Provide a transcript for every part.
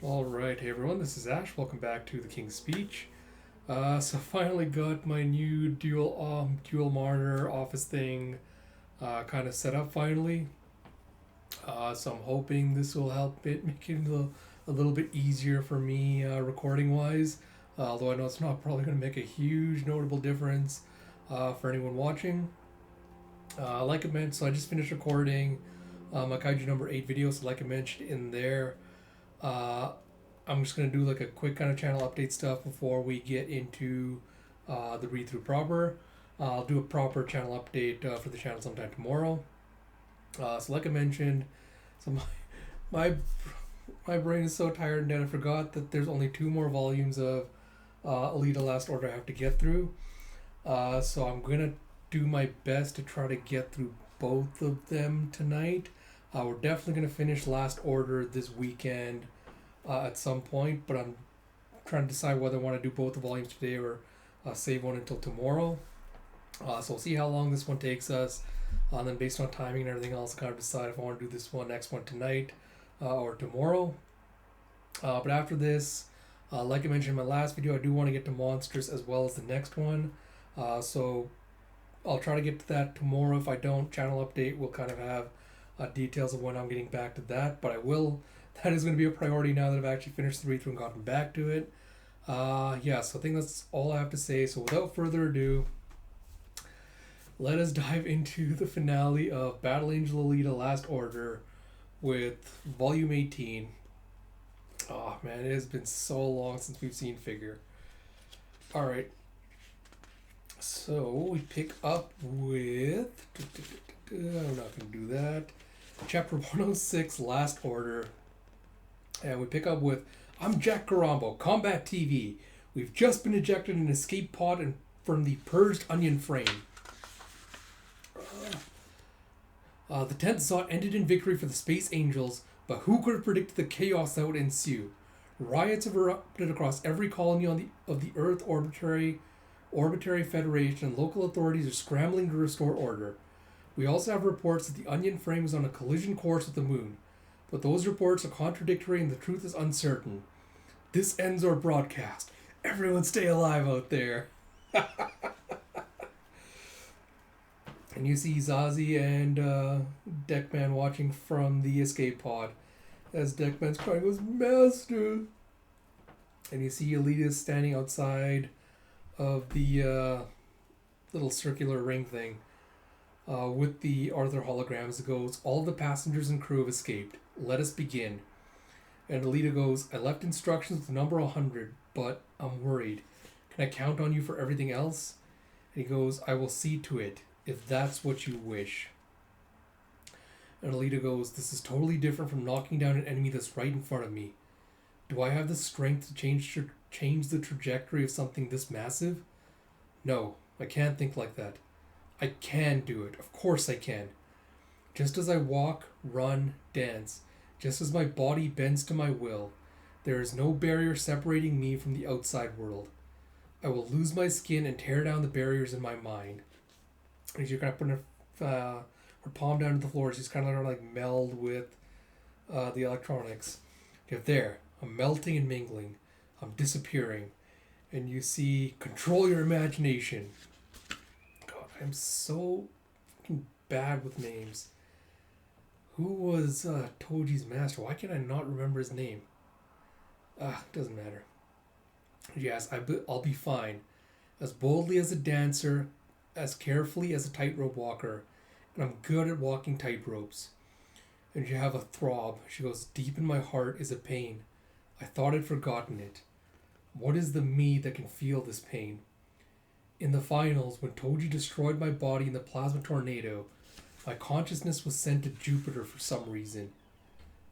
Alright, hey everyone, this is Ash. Welcome back to the King's Speech. So finally got my new dual monitor office thing kind of set up finally. So I'm hoping this will help it make it a little bit easier for me recording wise. Although I know it's not probably going to make a huge notable difference for anyone watching. Like I mentioned, so I just finished recording my Kaiju number 8 video. So like I mentioned in there, uh, I'm just gonna do like a quick kind of channel update stuff before we get into the read through proper. I'll do a proper channel update for the channel sometime tomorrow. So like I mentioned, so my my brain is so tired that I forgot that there's only two more volumes of Alita Last Order I have to get through. So I'm gonna do my best to try to get through both of them tonight. We're definitely gonna finish Last Order this weekend at some point, but I'm trying to decide whether I want to do both the volumes today or save one until tomorrow. So we'll see how long this one takes us. And then based on timing and everything else, kind of decide if I want to do this next one tonight or tomorrow. But after this, like I mentioned in my last video, I do want to get to Monsters as well as the next one. So I'll try to get to that tomorrow. If I don't, channel update will kind of have details of when I'm getting back to that. But I will. That is going to be a priority now that I've actually finished the read through and gotten back to it. Yeah, so I think that's all I have to say. So without further ado, let us dive into the finale of Battle Angel Alita Last Order with Volume 18. Oh man, it has been so long since we've seen Figure. Alright, so we pick up with. I'm not going to do that. Chapter 106, Last Order. And we pick up with I'm Jack Garambo, Combat TV. We've just been ejected in an escape pod from the purged onion frame. The 10th assault ended in victory for the Space Angels, but who could have predicted the chaos that would ensue? Riots have erupted across every colony of the Earth Orbitary Federation, and local authorities are scrambling to restore order. We also have reports that the onion frame is on a collision course with the moon, but those reports are contradictory and the truth is uncertain. This ends our broadcast. Everyone stay alive out there. And you see Zazie and Deckman watching from the escape pod as Deckman's crying goes, Master! And you see Alita standing outside of the little circular ring thing with the Arthur holograms. It goes, all the passengers and crew have escaped. Let us begin. And Alita goes, I left instructions with number 100, but I'm worried. Can I count on you for everything else? And he goes, I will see to it, if that's what you wish. And Alita goes, this is totally different from knocking down an enemy that's right in front of me. Do I have the strength to change the trajectory of something this massive? No, I can't think like that. I can do it. Of course I can. Just as I walk, run, dance, just as my body bends to my will, there is no barrier separating me from the outside world. I will lose my skin and tear down the barriers in my mind. And she's kind of putting her palm down to the floor. She's kind of like meld with the electronics. You're there. I'm melting and mingling. I'm disappearing. And you see, control your imagination. God, I'm so fucking bad with names. Who was Toji's master? Why can I not remember his name? Doesn't matter. Yes, I'll be fine. As boldly as a dancer, as carefully as a tightrope walker, and I'm good at walking tightropes. And you have a throb. She goes, deep in my heart is a pain. I thought I'd forgotten it. What is the me that can feel this pain? In the finals, when Toji destroyed my body in the plasma tornado, my consciousness was sent to Jupiter for some reason.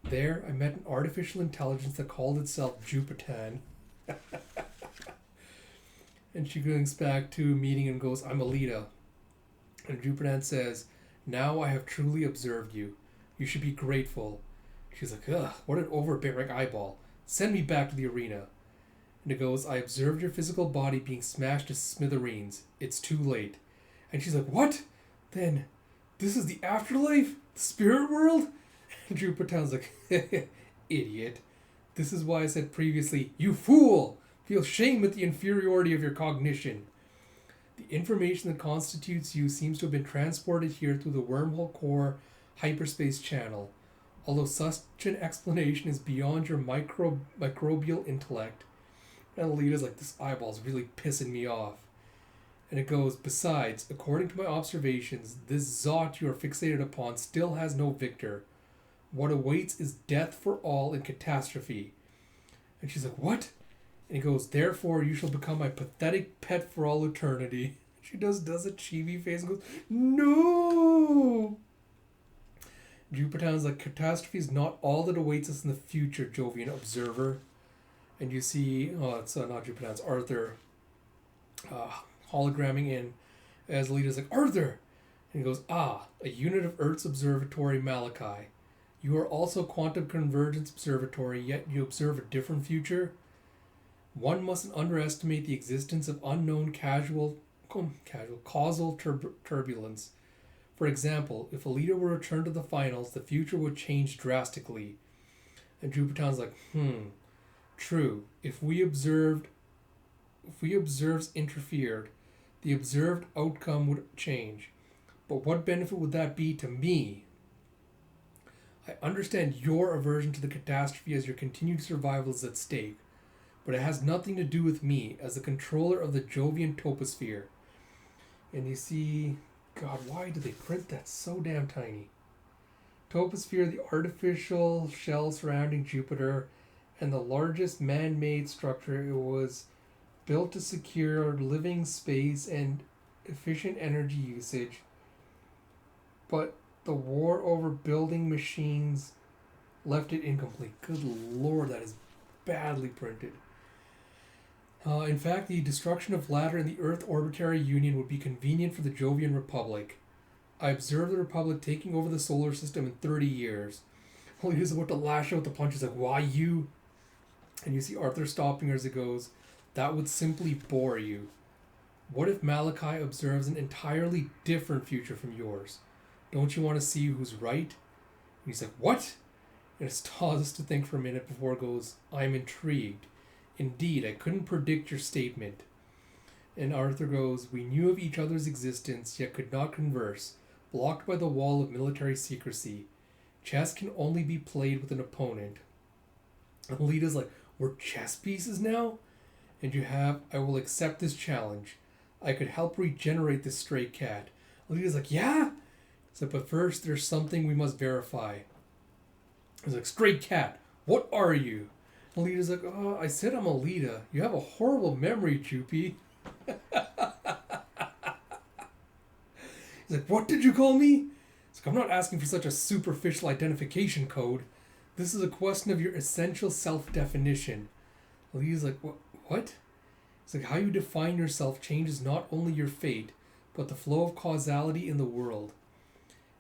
There, I met an artificial intelligence that called itself Jupitan. And she goes back to a meeting and goes, I'm Alita. And Jupitan says, now I have truly observed you. You should be grateful. She's like, ugh, what an overbearing eyeball. Send me back to the arena. And it goes, I observed your physical body being smashed to smithereens. It's too late. And she's like, what? Then, this is the afterlife? The spirit world? And Jupitan's like, idiot. This is why I said previously, you fool! Feel shame at the inferiority of your cognition. The information that constitutes you seems to have been transported here through the wormhole core hyperspace channel. Although such an explanation is beyond your microbial intellect. And Alita's like, this eyeball's really pissing me off. And it goes, besides, according to my observations, this Zot you are fixated upon still has no victor. What awaits is death for all and catastrophe. And she's like, what? And he goes, therefore you shall become my pathetic pet for all eternity. She does a chibi face and goes, no! Jupitan's like, catastrophe is not all that awaits us in the future, Jovian observer. And you see, it's not Jupitan's, Arthur hologramming in as Alita's like, Arthur! And he goes, a unit of Earth's observatory, Malachi. You are also Quantum Convergence Observatory, yet you observe a different future? One mustn't underestimate the existence of unknown causal turbulence. For example, if Alita were returned to the finals, the future would change drastically. And Jupitan's like, true. If we observes interfered, the observed outcome would change. But what benefit would that be to me? I understand your aversion to the catastrophe as your continued survival is at stake, but it has nothing to do with me as the controller of the Jovian toposphere. And you see, God, why do they print that so damn tiny? Toposphere, the artificial shell surrounding Jupiter, and the largest man-made structure. It was built to secure living space and efficient energy usage, but the war over building machines left it incomplete. Good Lord, that is badly printed. In fact, the destruction of Ladder and the Earth Orbitary Union would be convenient for the Jovian Republic. I observed the Republic taking over the solar system in 30 years. Well, he's about to lash out the punches like, why you? And you see Arthur stopping her as it goes, that would simply bore you. What if Malachi observes an entirely different future from yours? Don't you want to see who's right? And he's like, what? And it pauses to think for a minute before it goes, I'm intrigued. Indeed, I couldn't predict your statement. And Arthur goes, we knew of each other's existence, yet could not converse, blocked by the wall of military secrecy. Chess can only be played with an opponent. And Alita's like, we're chess pieces now? And you have, I will accept this challenge. I could help regenerate this stray cat. Alita's like, yeah? So, but first, there's something we must verify. He's like, stray cat, what are you? Alita's like, oh, I said I'm Alita. You have a horrible memory, Jupy. He's like, what did you call me? He's like, I'm not asking for such a superficial identification code. This is a question of your essential self-definition. Alita's like, what? It's like, how you define yourself changes not only your fate, but the flow of causality in the world.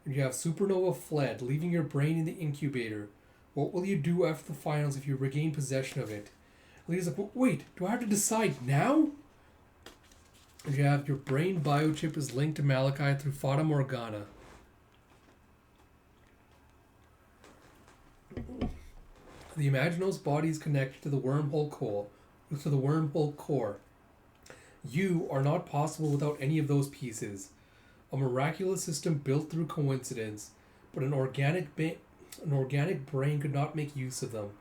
And you have Supernova fled, leaving your brain in the incubator. What will you do after the finals if you regain possession of it? Alita's like, wait, do I have to decide now? And you have your brain biochip is linked to Malachi through Fata Morgana. The Imaginos body is connected to the wormhole core. You are not possible without any of those pieces. A miraculous system built through coincidence, but an organic brain could not make use of them.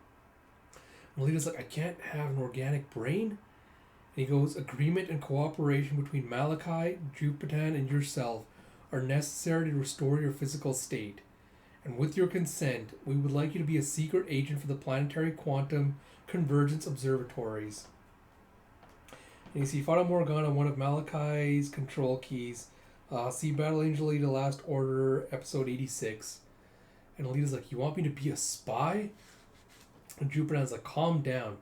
And Alita's like, I can't have an organic brain? And he goes, agreement and cooperation between Malachi, Jupitan, and yourself are necessary to restore your physical state. And with your consent, we would like you to be a secret agent for the planetary quantum convergence observatories. And you see Fata Morgana, one of Malachi's control keys. See Battle Angel Alita Last Order, episode 86. And Alita's like, you want me to be a spy? And Jupitan's like, calm down.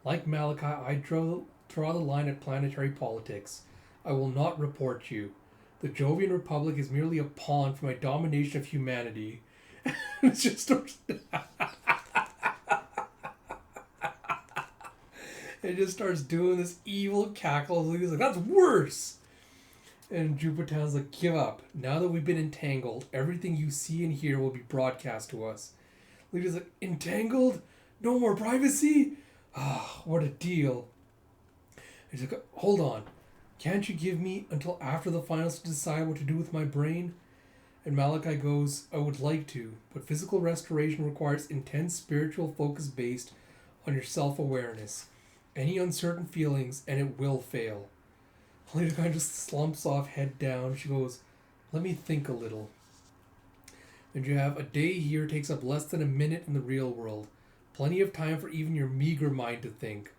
Like Malachi, I draw the line at planetary politics. I will not report you. The Jovian Republic is merely a pawn for my domination of humanity. It just starts... It just starts doing this evil cackle. He's like, that's worse! And Jupitan's like, give up. Now that we've been entangled, everything you see and hear will be broadcast to us. Lita's like, entangled? No more privacy? Ah, what a deal. He's like, hold on. Can't you give me until after the finals to decide what to do with my brain? And Malachi goes, I would like to, but physical restoration requires intense spiritual focus based on your self awareness. Any uncertain feelings, and it will fail. Alita kind of just slumps off, head down. She goes, let me think a little. And you have a day here takes up less than a minute in the real world. Plenty of time for even your meager mind to think.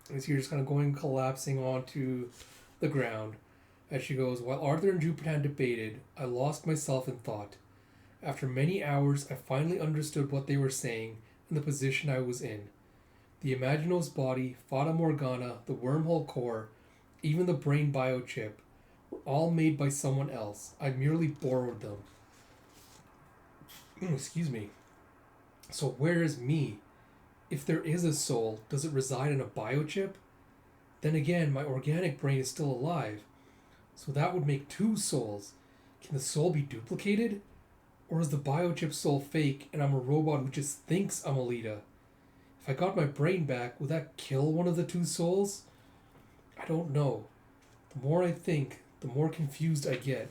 And so you're just kind of going collapsing onto the ground. As she goes, while Arthur and Jupitan debated, I lost myself in thought. After many hours, I finally understood what they were saying and the position I was in. The Imaginos body, Fata Morgana, the wormhole core, even the brain biochip, were all made by someone else. I merely borrowed them. Excuse me. So where is me? If there is a soul, does it reside in a biochip? Then again, my organic brain is still alive. So that would make two souls. Can the soul be duplicated? Or is the biochip soul fake and I'm a robot who just thinks I'm Alita? If I got my brain back, would that kill one of the two souls? I don't know. The more I think, the more confused I get.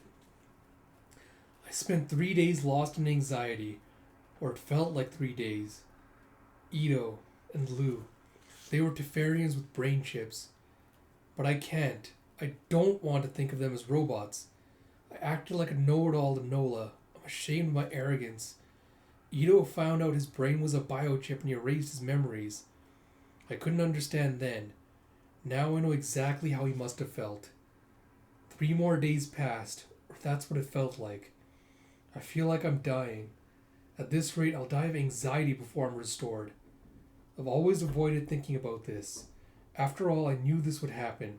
I spent 3 days lost in anxiety, or it felt like 3 days. Ito and Lou, they were Teferians with brain chips. But I can't. I don't want to think of them as robots. I acted like a know-it-all to Nola. I'm ashamed of my arrogance. Ito found out his brain was a biochip and he erased his memories. I couldn't understand then. Now I know exactly how he must have felt. 3 more days passed, or that's what it felt like. I feel like I'm dying. At this rate, I'll die of anxiety before I'm restored. I've always avoided thinking about this. After all, I knew this would happen.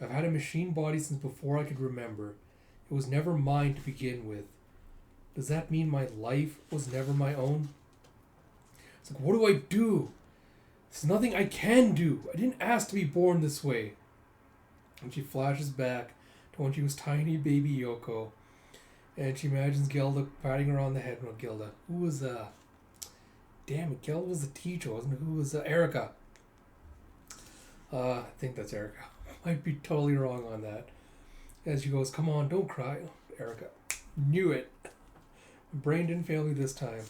I've had a machine body since before I could remember. It was never mine to begin with. Does that mean my life was never my own? It's like, what do I do? There's nothing I can do. I didn't ask to be born this way. And she flashes back to when she was tiny baby Yoko. And she imagines Gilda patting her on the head. No, Gilda. Who was, damn it, Gilda was the teacher, wasn't it? Who was, Erica? I think that's Erica. Might be totally wrong on that. As she goes, come on, don't cry. Erica. Knew it. My brain didn't fail me this time. And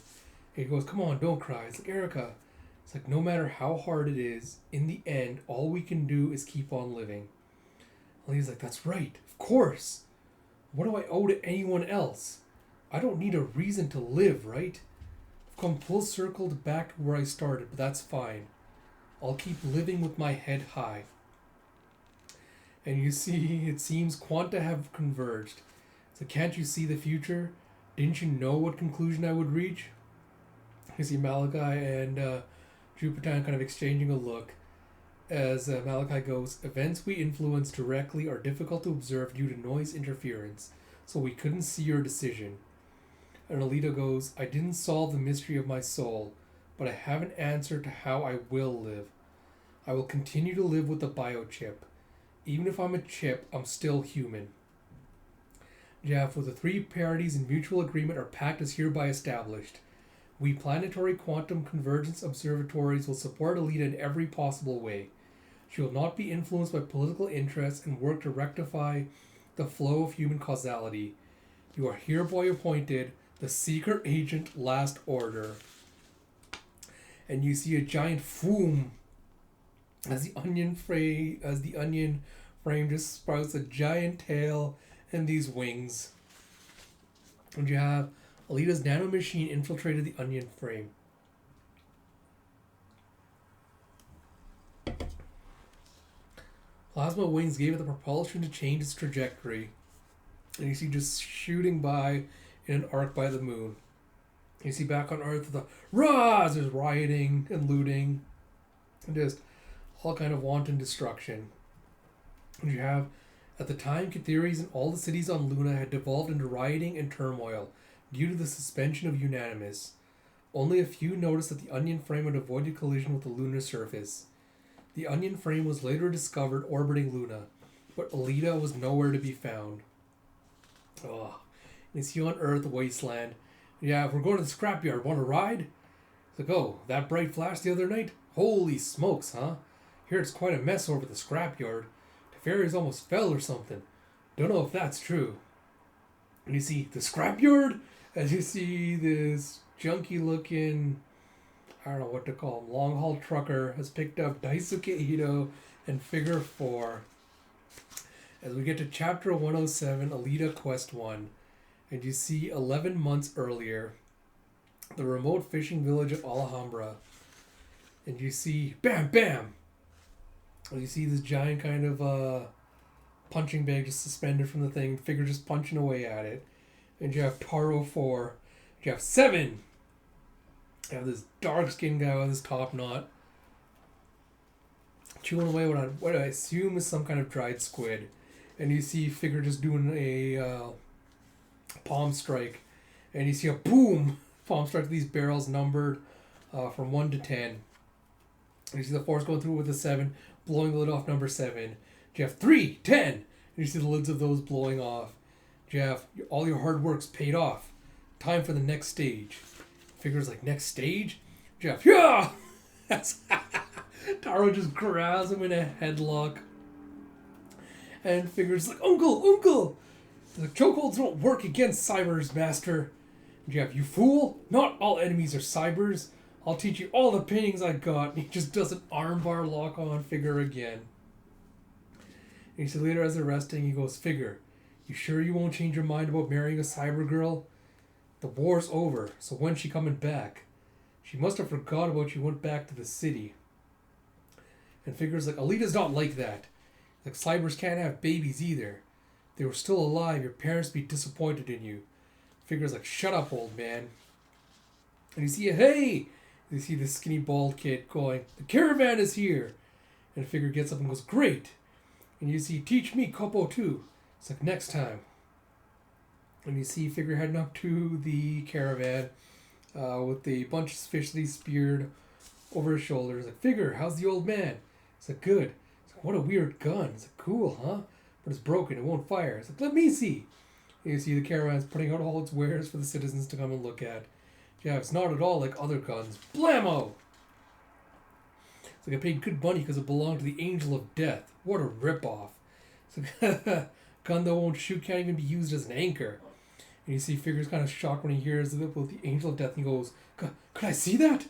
he goes, come on, don't cry. It's like, Erica. It's like, no matter how hard it is, in the end, all we can do is keep on living. And he's like, that's right. Of course. What do I owe to anyone else? I don't need a reason to live, right? I've come full circle back to where I started, but that's fine. I'll keep living with my head high. And you see, it seems quanta have converged. So can't you see the future? Didn't you know what conclusion I would reach? You see Malachi and Jupitan kind of exchanging a look as Malachi goes, events we influence directly are difficult to observe due to noise interference, so we couldn't see your decision. And Alita goes, I didn't solve the mystery of my soul, but I have an answer to how I will live. I will continue to live with the biochip. Even if I'm a chip, I'm still human. Jeff, with the 3 parties in mutual agreement, our pact is hereby established. We planetary quantum convergence observatories will support Alita in every possible way. She will not be influenced by political interests and work to rectify the flow of human causality. You are hereby appointed the Secret Agent Last Order. And you see a giant foom as the onion frame just sprouts a giant tail and these wings. And you have Alita's nanomachine infiltrated the onion frame. Plasma wings gave it the propulsion to change its trajectory. And you see just shooting by in an arc by the moon. You see back on Earth the Raz! There's rioting and looting. And just all kind of wanton destruction. And you have, at the time, Catheres and all the cities on Luna had devolved into rioting and turmoil due to the suspension of Unanimous. Only a few noticed that the onion frame had avoided collision with the lunar surface. The onion frame was later discovered orbiting Luna, but Alita was nowhere to be found. Oh, and you see on Earth, a wasteland. Yeah, if we're going to the scrapyard, want to ride? It's like, oh, that bright flash the other night? Holy smokes, huh? Here it's quite a mess over the scrapyard. Teferi's almost fell or something. Don't know if that's true. And you see the scrapyard, as you see this junky looking, I don't know what to call him, long haul trucker has picked up Daisuke Ito and Figure 4. As we get to chapter 107, Alita Quest 1, and you see 11 months earlier, the remote fishing village of Alhambra, and you see, bam, bam! You see this giant kind of punching bag just suspended from the thing, Figure just punching away at it. And you have Taro 4. You have 7. You have this dark skinned guy with his top knot chewing away what I assume is some kind of dried squid. And you see Figure just doing a palm strike. And you see a boom palm strike to these barrels numbered from 1 to 10. And you see the 4's going through with a 7, blowing the lid off number 7. You have 3, 10. And you see the lids of those blowing off. Jeff, all your hard work's paid off. Time for the next stage. Figure's like, next stage? Jeff, yeah! That's Taro just grabs him in a headlock. And Figure's like, Uncle! The chokeholds don't work against cybers, master. Jeff, you fool! Not all enemies are cybers. I'll teach you all the paintings I got. And he just does an armbar lock on Figure again. And you see later as they're resting, he goes, Figure, you sure you won't change your mind about marrying a cyber girl? The war's over, so when's she coming back? She must have forgot about you went back to the city. And Figure's like, Alita's not like that. Like, cybers can't have babies either. If they were still alive, your parents would be disappointed in you. Figure's like, shut up, old man. And you see, hey! You see this skinny bald kid going, the caravan is here! And Figure gets up and goes, great! And you see, teach me Kopo too. It's like, next time. And you see Figure heading up to the caravan with the bunch of fish that he speared over his shoulders. Like, Figure, how's the old man? It's like, good. It's like, what a weird gun. It's like, cool, huh? But it's broken. It won't fire. It's like, let me see. And you see the caravan's putting out all its wares for the citizens to come and look at. Yeah, it's not at all like other guns. Blammo! It's like, I paid good money because it belonged to the Angel of Death. What a ripoff. It's like, gun that won't shoot can't even be used as an anchor. And you see Figure's kind of shocked when he hears about the Angel of Death and he goes, could I see that?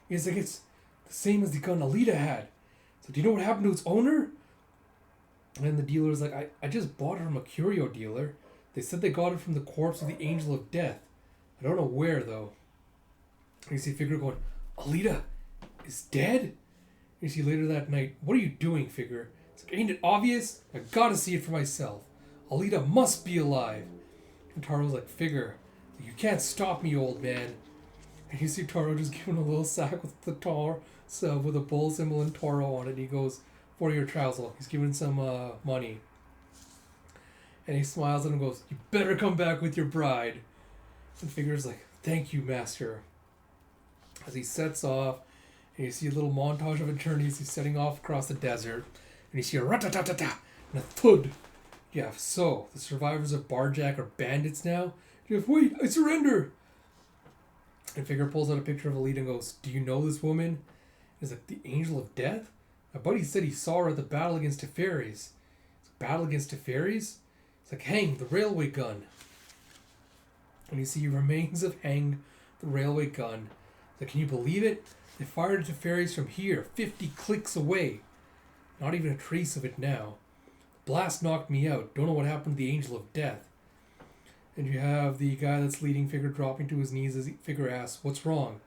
He's like, it's the same as the gun Alita had. So do you know what happened to its owner? And then the dealer's like, I just bought it from a curio dealer. They said they got it from the corpse of the Angel of Death. I don't know where though. And you see Figure going, Alita is dead? And you see later that night, what are you doing, Figure? It's like, ain't it obvious? I gotta see it for myself. Alita must be alive. And Taro's like, Figure, you can't stop me, old man. And you see Taro just giving a little sack with the with a bull symbol and Toro on it. And he goes, for your trouser. He's giving some money. And he smiles at him and goes, you better come back with your bride. And Figure's like, thank you, master. As he sets off, and you see a little montage of a journey as he's setting off across the desert. And you see a rat-ta-ta-ta-ta and a thud. Yeah, so the survivors of Barjack are bandits now? Jeff, wait, I surrender! And Figure pulls out a picture of Alita and goes, do you know this woman? He's like, the Angel of Death? My buddy said he saw her at the battle against Teferis. Battle against Teferis? It's like, Hang the railway gun. And you see remains of Hang the railway gun. It's like, can you believe it? They fired at Teferis from here, 50 clicks away. Not even a trace of it now. The blast knocked me out. Don't know what happened to the Angel of Death. And you have the guy that's leading Figure dropping to his knees as Figure asks, what's wrong?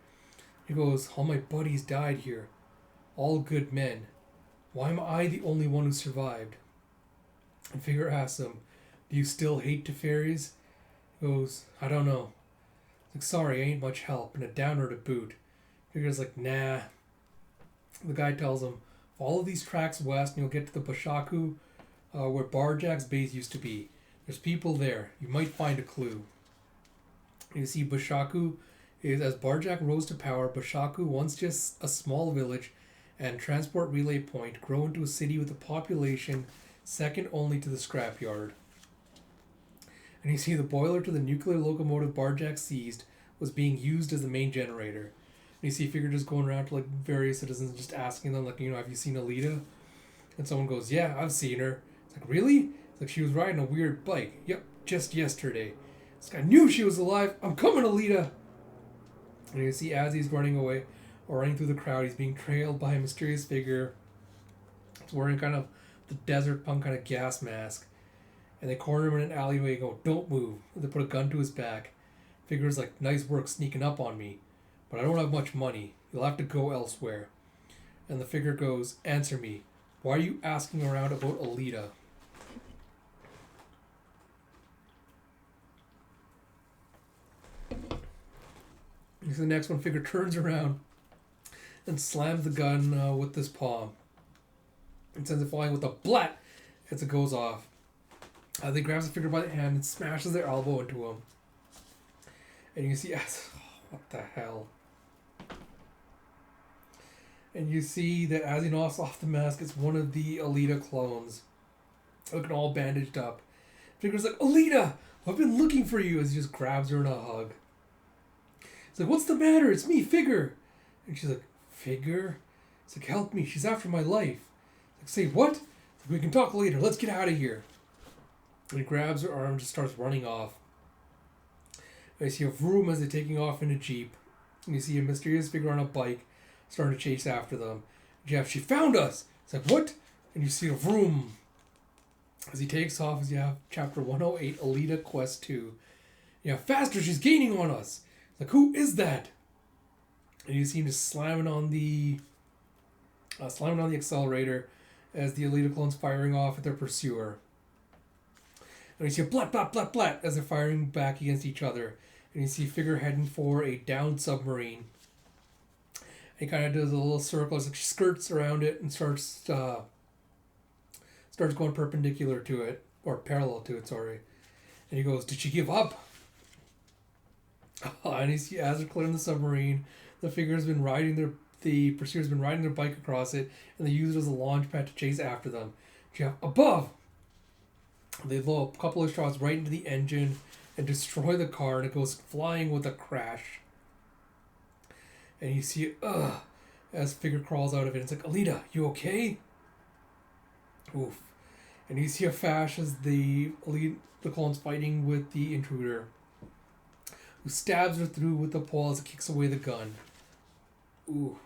He goes, all my buddies died here. All good men. Why am I the only one who survived? And Figure asks him, do you still hate Teferis? He goes, I don't know. He's like, sorry, I ain't much help, and a downer to boot. Figure's like, nah. The guy tells him, follow these tracks west and you'll get to the Bashaku, where Barjack's base used to be. There's people there. You might find a clue. You see, Bashaku is, as Barjack rose to power, Bashaku, once just a small village and transport relay point, grow into a city with a population second only to the scrapyard. And you see the boiler to the nuclear locomotive Barjack seized was being used as the main generator. you see Figure just going around to like various citizens, just asking them, like, have you seen Alita? And someone goes, yeah, I've seen her. It's like, really? It's like, she was riding a weird bike. Yep, just yesterday. It's like, I knew she was alive. I'm coming, Alita. And you see as he's running away, or running through the crowd, he's being trailed by a mysterious figure. It's wearing kind of the desert punk kind of gas mask. And they corner him in an alleyway and go, don't move. And they put a gun to his back. Figure's like, nice work sneaking up on me. But I don't have much money. You'll have to go elsewhere. And the figure goes, answer me. Why are you asking around about Alita? And the next one, Figure turns around and slams the gun with this palm. And sends it flying with a blat as it goes off. They grabs the Figure by the hand and smashes their elbow into him. And you see, what the hell? And you see that as he knocks off the mask, it's one of the Alita clones. Looking all bandaged up. Figure's like, Alita! I've been looking for you! As he just grabs her in a hug. He's like, what's the matter? It's me, Figure! And she's like, Figure? He's like, help me, she's after my life. He's like, say what? Like, we can talk later, let's get out of here. And he grabs her arm and just starts running off. And you see a vroom as they're taking off in a Jeep. And you see a mysterious figure on a bike starting to chase after them. Jeff, she found us! It's like, what? And you see a vroom as he takes off, as you have chapter 108, Alita Quest 2. Yeah, faster, she's gaining on us! It's like, who is that? And you see him just slamming on the accelerator as the Alita clone's firing off at their pursuer. And you see a blat, blat, blat, blat as they're firing back against each other. And you see Figure heading for a downed submarine. He kind of does a little circle, it's like she skirts around it and starts going perpendicular to it, or parallel to it, sorry. And he goes, did she give up? And you see as they're clearing the submarine, the pursuer's been riding their bike across it, and they use it as a launch pad to chase after them. Jeff, above! They blow a couple of shots right into the engine and destroy the car, and it goes flying with a crash. And you see it, as Figure crawls out of it. It's like, Alita, you okay? Oof. And you see a flash as the clone's fighting with the intruder, who stabs her through with the pole as it kicks away the gun. Ooh.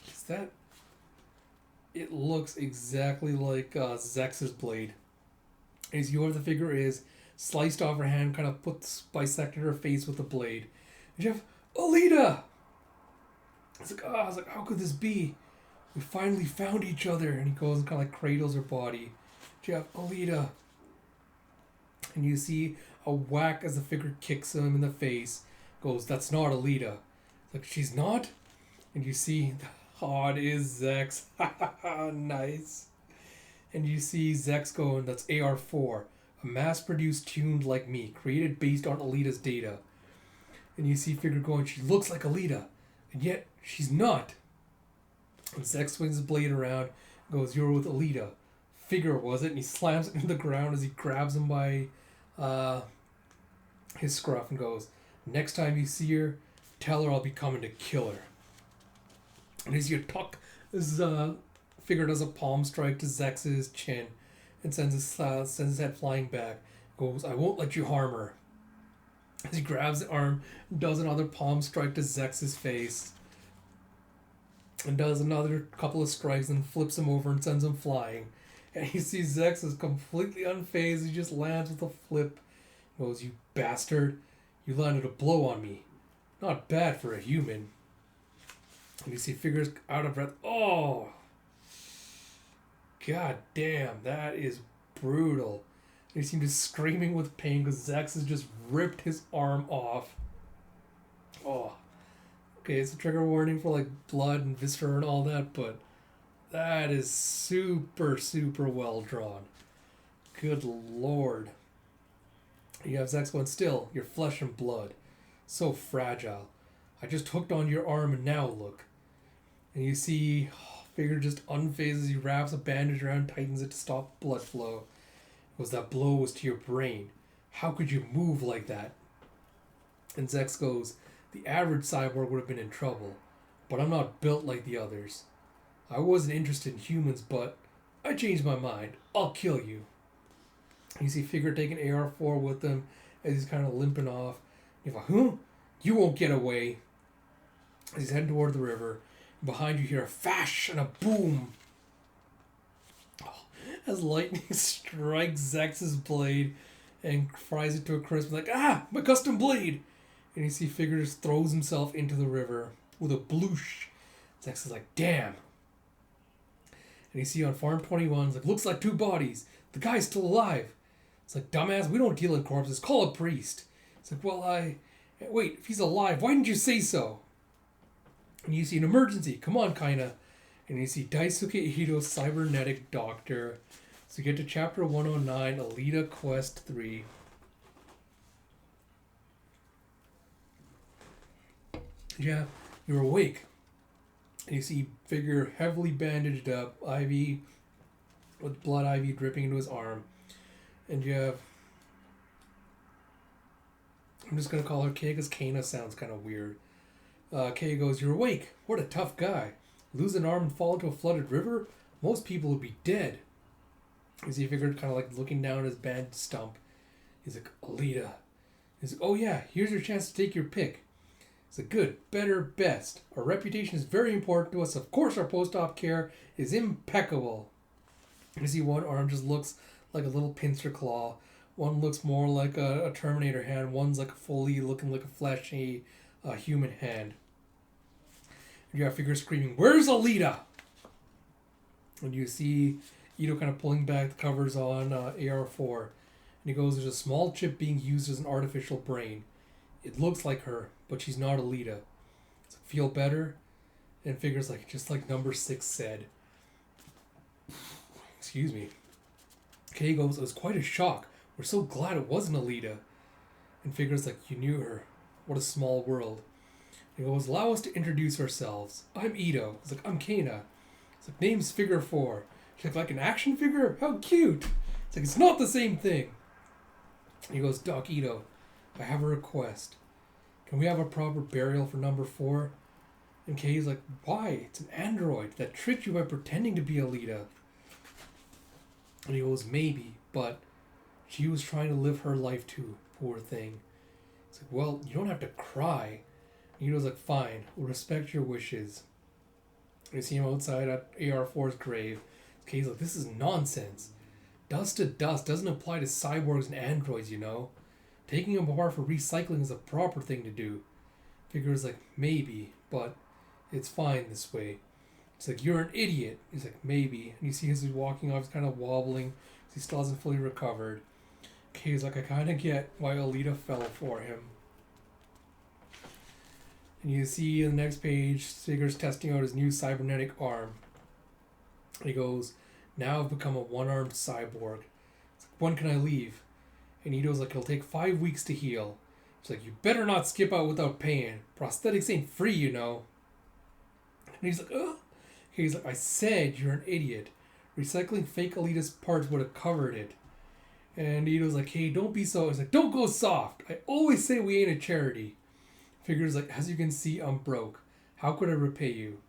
Is that... It looks exactly like Zex's blade. As you know, the Figure is sliced off her hand, kind of bisected her face with the blade. And you have Alita! I was like, how could this be? We finally found each other. And he goes and kind of like cradles her body. Jeff, Alita. And you see a whack as the Figure kicks him in the face. Goes, that's not Alita. It's like, she's not? And you see, it is Zex. Nice. And you see Zex going, that's AR4. A mass-produced tuned like me, created based on Alita's data. And you see Figure going, she looks like Alita. And yet, she's not. And Zex swings his blade around and goes, you're with Alita. Figure, was it? And he slams it into the ground as he grabs him by his scruff and goes, next time you see her, tell her I'll be coming to kill her. And as you tuck, this Figure does a palm strike to Zex's chin and sends his head flying back. Goes, I won't let you harm her. As he grabs the arm, does another palm strike to Zex's face. And does another couple of strikes and flips him over and sends him flying. And you see Zex is completely unfazed. He just lands with a flip. He goes, you bastard. You landed a blow on me. Not bad for a human. And you see Figure's out of breath. Oh! God damn, that is brutal. And you see him just screaming with pain because Zex has just ripped his arm off. Oh. Okay, it's a trigger warning for like blood and viscera and all that, but that is super, super well drawn. Good lord. You have Zex going, still, your flesh and blood. So fragile. I just hooked on your arm and now look. And you see Figure just unfazed as he wraps a bandage around, tightens it to stop blood flow. That blow was to your brain. How could you move like that? And Zex goes, The average cyborg would have been in trouble, but I'm not built like the others. I wasn't interested in humans, but I changed my mind. I'll kill you. You see Figure taking AR-4 with him as he's kind of limping off. He's like, huh? You won't get away. As he's heading toward the river. Behind you hear a fash and a boom. Oh, as lightning strikes Zex's blade and fries it to a crisp. Like, ah, my custom blade. And you see Figure just throws himself into the river with a bloosh. Zex is like, damn. And you see on Farm 21, it's like, looks like two bodies. The guy's still alive. It's like, dumbass, we don't deal in corpses. Call a priest. It's like, well, wait, if he's alive, why didn't you say so? And you see an emergency. Come on, kinda. And you see Daisuke Ito's cybernetic doctor. So you get to chapter 109, Alita Quest 3. Yeah, you're awake. And you see Figure heavily bandaged up, IV, with blood IV dripping into his arm. And you have... I'm just going to call her Kay because Kana sounds kind of weird. Kay goes, you're awake. What a tough guy. Lose an arm and fall into a flooded river? Most people would be dead. You see Figure kind of like looking down at his bandaged stump. He's like, Alita. He's like, oh yeah, here's your chance to take your pick. He's like, good, better, best. Our reputation is very important to us. Of course our post-op care is impeccable. You see one arm just looks like a little pincer claw. One looks more like a Terminator hand. One's like fully looking like a fleshy human hand. And you have Figure screaming, where's Alita? And you see Ito kind of pulling back the covers on AR-4. And he goes, there's a small chip being used as an artificial brain. It looks like her, but she's not Alita. It's like, feel better? And Figure's like, just like number 6 said. Excuse me. Kay goes, it was quite a shock. We're so glad it wasn't Alita. And Figure's like, you knew her. What a small world. He goes, allow us to introduce ourselves. I'm Ito. He's like, I'm Kana. It's like, name's Figure 4. She's like an action figure? How cute. It's like, it's not the same thing. And he goes, Doc Ito, I have a request. Can we have a proper burial for number 4? And Kay's like, why? It's an android that tricked you by pretending to be Alita. And he goes, maybe, but she was trying to live her life too, poor thing. It's like, well, you don't have to cry. And Ito's like, fine, we'll respect your wishes. And you see him outside at AR-4's grave. Kay's like, this is nonsense. Dust to dust doesn't apply to cyborgs and androids, you know. Taking them apart for recycling is the proper thing to do. Figure's like, maybe, but it's fine this way. It's like, you're an idiot. He's like, maybe. And you see as he's walking off, he's kind of wobbling. He still hasn't fully recovered. Kay's like, I kind of get why Alita fell for him. And you see in the next page, Figure's testing out his new cybernetic arm. And he goes, now I've become a one-armed cyborg. It's like, when can I leave? And Ito's like, it'll take 5 weeks to heal. It's like, you better not skip out without paying. Prosthetics ain't free, you know. And he's like, ugh. He's like, I said you're an idiot. Recycling fake Alita's parts would have covered it. And Ito's like, hey, don't be so... He's like, don't go soft. I always say we ain't a charity. Figure's like, as you can see, I'm broke. How could I repay you?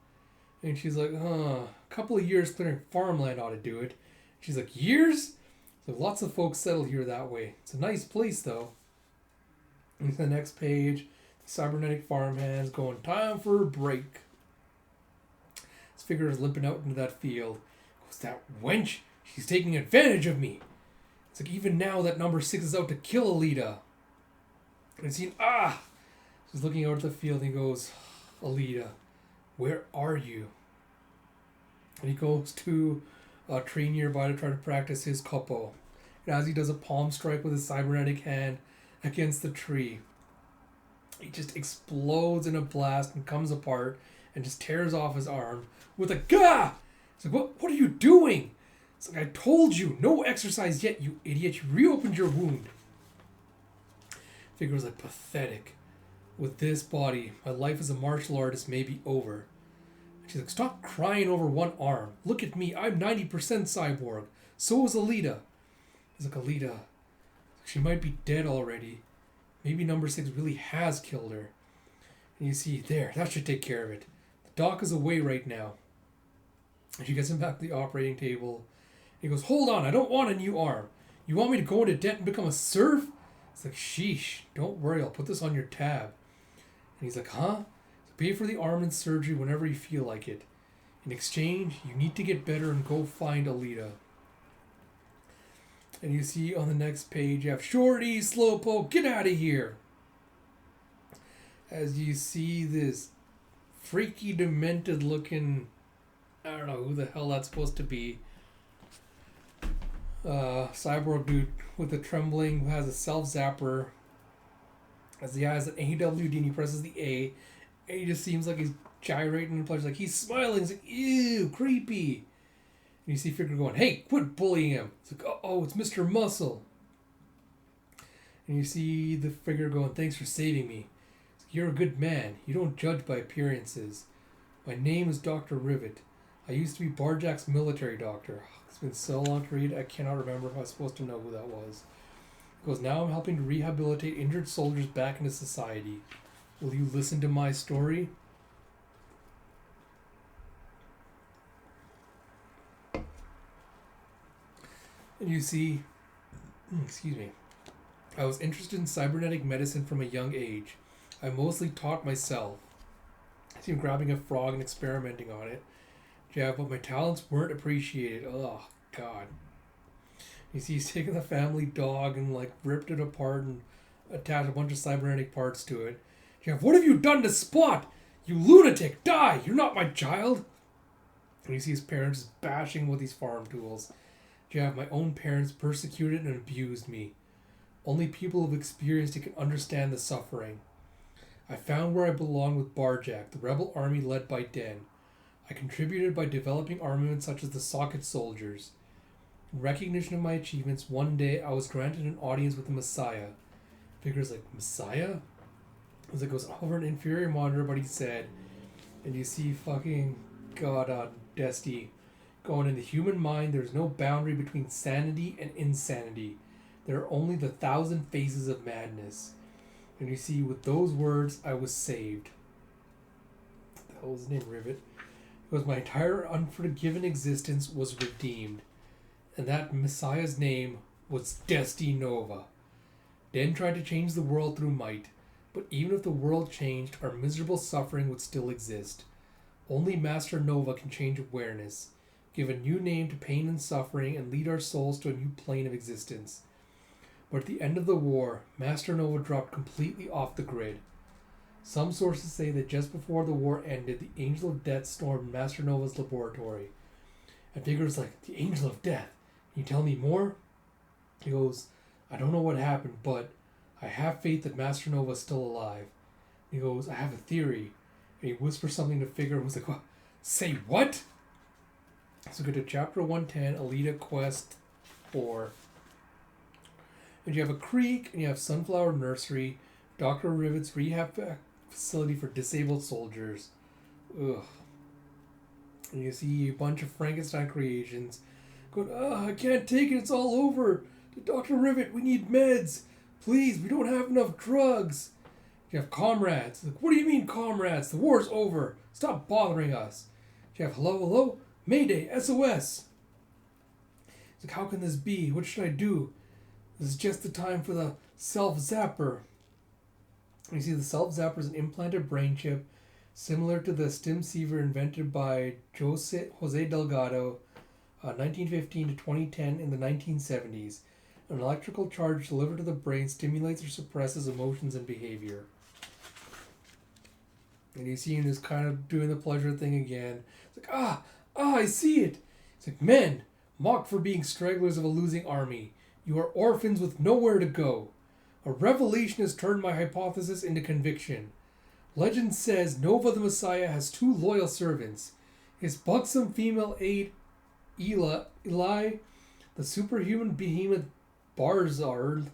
And she's like, a couple of years clearing farmland ought to do it. She's like, years? So lots of folks settle here that way. It's a nice place, though. And the next page, the cybernetic farmhands going, time for a break. This Figure is limping out into that field. Goes, that wench, she's taking advantage of me. It's like, even now that number 6 is out to kill Alita. And it's seen, He's looking out at the field and he goes, Alita, where are you? And he goes to a tree nearby to try to practice his koppo. And as he does a palm strike with his cybernetic hand against the tree, he just explodes in a blast and comes apart and just tears off his arm with a gah! It's like, what are you doing? It's like, I told you, no exercise yet, you idiot. You reopened your wound. Figure was like, pathetic. With this body, my life as a martial artist may be over. She's like, stop crying over one arm. Look at me, I'm 90% cyborg. So is Alita. He's like, Alita, she might be dead already. Maybe number 6 really has killed her. And you see, there, that should take care of it. The doc is away right now. And she gets him back to the operating table. He goes, hold on, I don't want a new arm. You want me to go into debt and become a serf? It's like, sheesh, don't worry, I'll put this on your tab. And he's like, huh? So pay for the arm and surgery whenever you feel like it. In exchange, you need to get better and go find Alita. And you see on the next page, you have Shorty, Slowpoke, get out of here! As you see this freaky, demented looking, I don't know who the hell that's supposed to be, cyborg dude with a trembling who has a self-zapper. As he has an AWD and he presses the A, and he just seems like he's gyrating in pleasure. Like he's smiling. He's like, ew, creepy. And you see Figure going, hey, quit bullying him. It's like, oh, it's Mr. Muscle. And you see the Figure going, thanks for saving me. It's like, you're a good man. You don't judge by appearances. My name is Dr. Rivet. I used to be Barjack's military doctor. It's been so long to read, I cannot remember if I was supposed to know who that was. He goes, now I'm helping to rehabilitate injured soldiers back into society. Will you listen to my story? And you see, excuse me, I was interested in cybernetic medicine from a young age. I mostly taught myself. I see him grabbing a frog and experimenting on it. Yeah, but my talents weren't appreciated. Oh, God. You see, he's taken the family dog and, like, ripped it apart and attached a bunch of cybernetic parts to it. Jeff, what have you done to Spot? You lunatic! Die! You're not my child! And you see his parents bashing with these farm tools. Jeff, my own parents persecuted and abused me. Only people who've experienced it can understand the suffering. I found where I belong with Barjack, the rebel army led by Den. I contributed by developing armaments such as the Socket Soldiers. In recognition of my achievements, one day I was granted an audience with the Messiah. Figure's like, Messiah? As it goes over an inferior monitor, but he said, and you see fucking God, Dusty going, in the human mind, there's no boundary between sanity and insanity. There are only the 1,000 phases of madness. And you see, with those words, I was saved. What the hell was his name, Rivet? Because my entire unforgiven existence was redeemed. And that Messiah's name was Desti Nova. Den tried to change the world through might, but even if the world changed, our miserable suffering would still exist. Only Master Nova can change awareness, give a new name to pain and suffering, and lead our souls to a new plane of existence. But at the end of the war, Master Nova dropped completely off the grid. Some sources say that just before the war ended, the Angel of Death stormed Master Nova's laboratory. And Figure's like, the Angel of Death? Can you tell me more? He goes, I don't know what happened, but I have faith that Master Nova is still alive. He goes, I have a theory. And he whispers something to Figure and was like, what? Say what? So go to chapter 110, Alita Quest 4. And you have a creek, and you have Sunflower Nursery, Dr. Rivet's rehab facility for disabled soldiers. Ugh. And you see a bunch of Frankenstein creations going, I can't take it, it's all over. Dr. Rivet, we need meds. Please, we don't have enough drugs. You have comrades. Like, what do you mean, comrades? The war's over. Stop bothering us. You have hello? Mayday, SOS. It's like, how can this be? What should I do? This is just the time for the self-zapper. You see, the self-zapper is an implanted brain chip similar to the stimceiver invented by Jose Delgado, 1915 to 2010 in the 1970s. An electrical charge delivered to the brain stimulates or suppresses emotions and behavior. And you see him just kind of doing the pleasure thing again. It's like, I see it. It's like, men, mocked for being stragglers of a losing army. You are orphans with nowhere to go. A revelation has turned my hypothesis into conviction. Legend says Nova the Messiah has 2 loyal servants. His buxom female aide, Eli, the superhuman behemoth Barzard,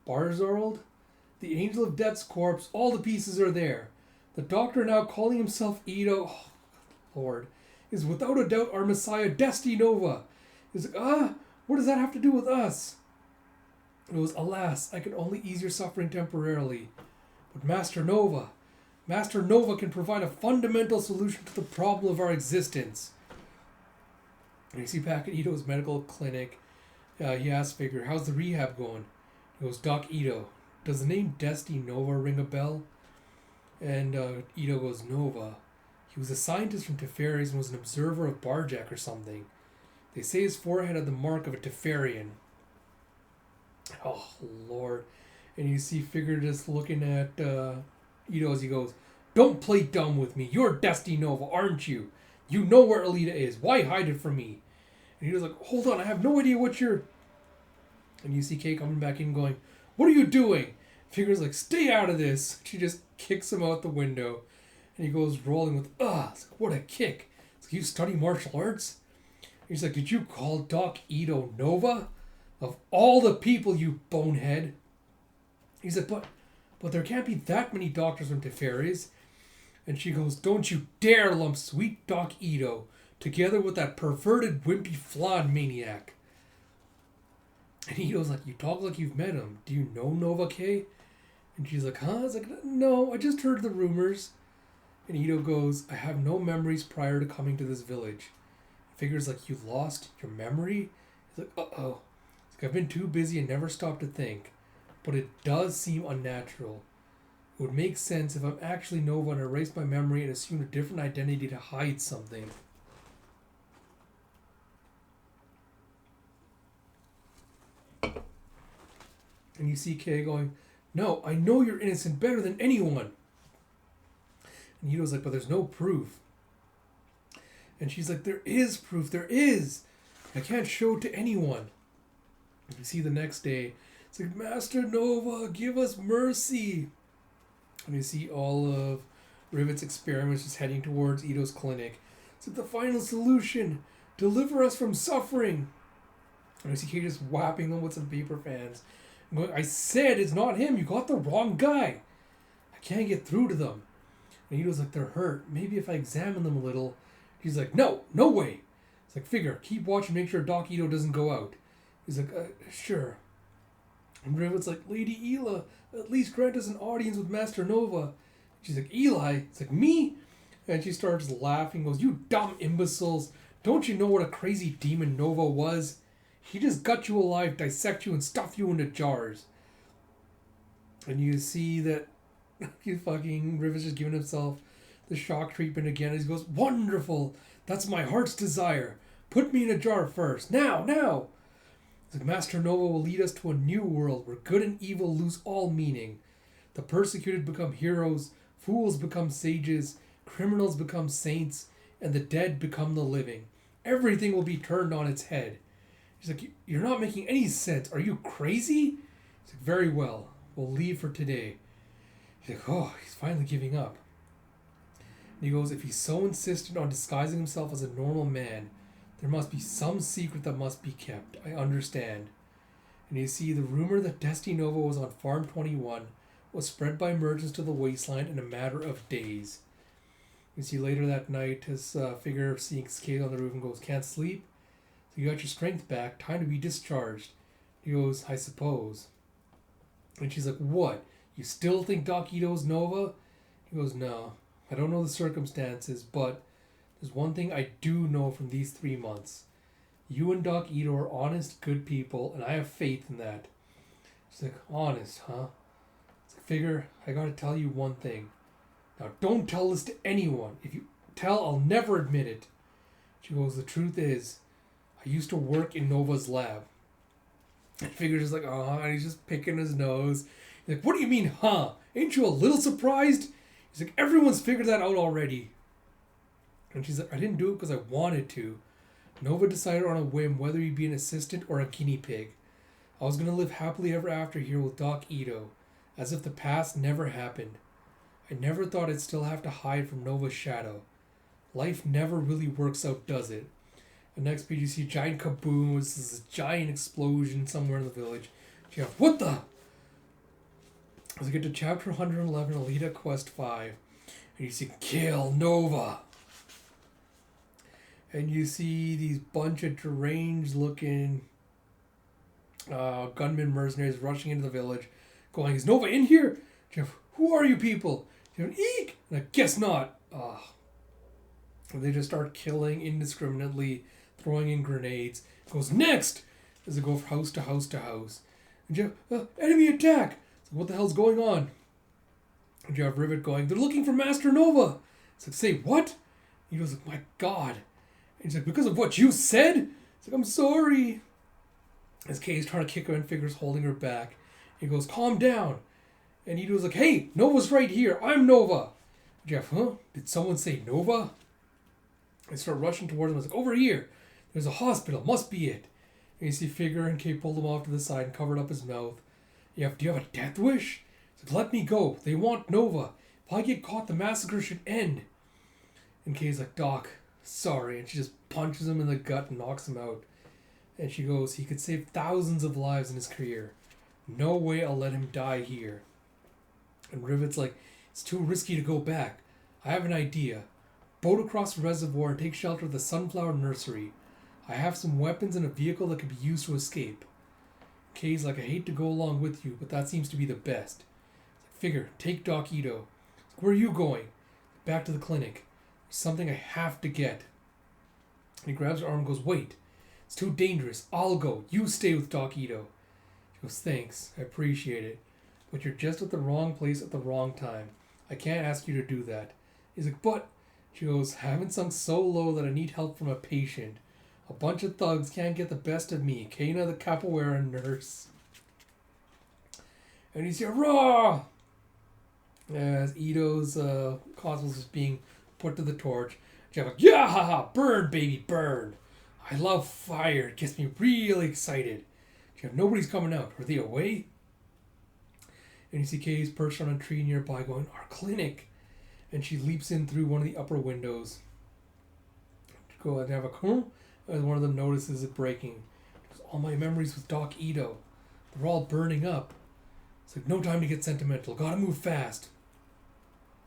the Angel of Death's corpse, all the pieces are there. The Doctor, now calling himself Edo, Lord, is without a doubt our Messiah, Desti Nova. He's like, what does that have to do with us? It was, alas, I can only ease your suffering temporarily. But Master Nova, Master Nova can provide a fundamental solution to the problem of our existence. And you see back at Ito's medical clinic, he asks Figure, how's the rehab going? He goes, Doc Ito, does the name Destiny Nova ring a bell? And Ito goes, Nova. He was a scientist from Teferis and was an observer of Barjack or something. They say his forehead had the mark of a Teferian. Oh, Lord. And you see Figure just looking at Ito as he goes, don't play dumb with me. You're Destiny Nova, aren't you? You know where Alita is. Why hide it from me? And Ito's like, hold on, I have no idea what you're... And you see Kay coming back in going, what are you doing? Figure's like, stay out of this. She just kicks him out the window. And he goes rolling with, it's like, what a kick. It's like, you study martial arts? He's like, did you call Doc Ito Nova? Of all the people, you bonehead. He's like, but there can't be that many doctors from Teferis. And she goes, don't you dare lump sweet Doc Ito together with that perverted, wimpy, flawed maniac. And Ito's like, you talk like you've met him. Do you know Nova K? And she's like, huh? It's like, no, I just heard the rumors. And Ito goes, I have no memories prior to coming to this village. Figure's like, you lost your memory? He's like, uh-oh. It's like, I've been too busy and never stopped to think. But it does seem unnatural. It would make sense if I'm actually Nova and erase my memory and assume a different identity to hide something. And you see Kay going, no, I know you're innocent better than anyone. And Ito's like, but there's no proof. And she's like, there is proof, there is. I can't show it to anyone. And you see the next day, it's like, Master Nova, give us mercy. And you see all of Rivet's experiments just heading towards Ito's clinic. It's like the final solution. Deliver us from suffering. And you see Kay just whapping them with some paper fans. I'm going, I said it's not him. You got the wrong guy. I can't get through to them. And Ito's like, they're hurt. Maybe if I examine them a little. He's like, no way. It's like, Figure, keep watching, make sure Doc Ito doesn't go out. He's like, sure. And Rivet's like, Lady Ela, at least grant us an audience with Master Nova. She's like, Eli? It's like, me? And she starts laughing, goes, you dumb imbeciles. Don't you know what a crazy demon Nova was? He just gut you alive, dissect you, and stuff you into jars. And you see that Rivet's just giving himself the shock treatment again. He goes, wonderful. That's my heart's desire. Put me in a jar first. Now. It's like, Master Nova will lead us to a new world where good and evil lose all meaning. The persecuted become heroes, fools become sages, criminals become saints, and the dead become the living. Everything will be turned on its head. He's like, you're not making any sense. Are you crazy? He's like, very well. We'll leave for today. He's like, oh, he's finally giving up. And he goes, if he's so insistent on disguising himself as a normal man, there must be some secret that must be kept. I understand. And you see, the rumor that Destiny Nova was on Farm 21 was spread by merchants to the wasteland in a matter of days. You see later that night, his Figure seeing Scale on the roof and goes, can't sleep? So you got your strength back, time to be discharged. He goes, I suppose. And she's like, what? You still think Doc Ito's Nova? He goes, no. I don't know the circumstances, but there's one thing I do know from these 3 months. You and Doc Ito are honest, good people, and I have faith in that. She's like, honest, huh? It's like, Figure, I gotta tell you one thing. Now, don't tell this to anyone. If you tell, I'll never admit it. She goes, the truth is, I used to work in Nova's lab. And Figure's just like, and he's just picking his nose. He's like, what do you mean, huh? Ain't you a little surprised? He's like, everyone's figured that out already. And she's like, I didn't do it because I wanted to. Nova decided on a whim whether he'd be an assistant or a guinea pig. I was going to live happily ever after here with Doc Ito, as if the past never happened. I never thought I'd still have to hide from Nova's shadow. Life never really works out, does it? The next page you see a giant kaboom, which is this giant explosion somewhere in the village. You have, what the? As we get to chapter 111, Alita Quest 5, and you see kill Nova. And you see these bunch of deranged looking gunmen mercenaries rushing into the village, going, is Nova in here? Jeff, who are you people? Jeff, eek! And I guess not. Ugh. And they just start killing indiscriminately, throwing in grenades. It goes next as they go from house to house to house. And Jeff, enemy attack! So what the hell's going on? And you have Rivet going, they're looking for Master Nova. It's like, say what? He goes, like, my God. And he's like, because of what you said? It's like, I'm sorry. As Kay's trying to kick her and Figure's holding her back. He goes, calm down. And Ito's like, hey, Nova's right here. I'm Nova. Jeff, huh? Did someone say Nova? They start rushing towards him. It's like, over here. There's a hospital. Must be it. And you see Figure and Kay pulled him off to the side and covered up his mouth. Do you have a death wish? He's like, let me go. They want Nova. If I get caught, the massacre should end. And Kay's like, Doc, sorry. And she just punches him in the gut and knocks him out. And she goes, he could save thousands of lives in his career. No way I'll let him die here. And Rivet's like, it's too risky to go back. I have an idea. Boat across the reservoir and take shelter at the Sunflower Nursery. I have some weapons and a vehicle that could be used to escape. Kay's like, I hate to go along with you, but that seems to be the best. Figure, take Doc Ito. Where are you going? Back to the clinic. There's something I have to get. And he grabs her arm and goes, wait. It's too dangerous. I'll go. You stay with Doc Ito. She goes, thanks. I appreciate it. But you're just at the wrong place at the wrong time. I can't ask you to do that. He's like, but... She goes, I haven't sunk so low that I need help from a patient. A bunch of thugs can't get the best of me. Kana the capoeira nurse. And he's here, raw! As Ito's cosmos is being put to the torch. Jeff like, yeah, haha, burn, baby, burn. I love fire. It gets me really excited. Jeff, nobody's coming out. Are they away? And you see Kay's perched on a tree nearby going, our clinic. And she leaps in through one of the upper windows. Go ahead and have a clue. As one of them notices it breaking. All my memories with Doc Ito. They're all burning up. It's like, no time to get sentimental. Gotta move fast.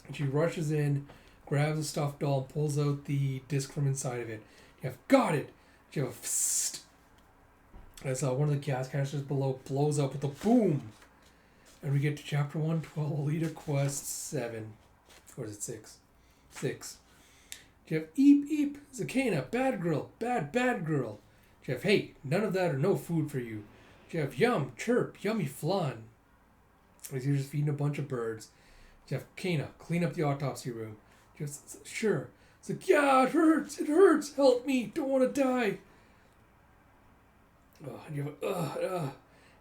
And she rushes in, grabs a stuffed doll, and pulls out the disc from inside of it. You have got it. You have psst. As one of the gas canisters below blows up with a boom. And we get to chapter 112, Alita Quest 7. Or is it 6? 6. Jeff, eep, eep, Zakana, bad girl, bad girl. Jeff, hey, none of that or no food for you. Jeff, yum, chirp, yummy flan. He's just feeding a bunch of birds. Jeff, Kana, clean up the autopsy room. Jeff, sure. It's like, yeah, it hurts, help me, don't want to die. And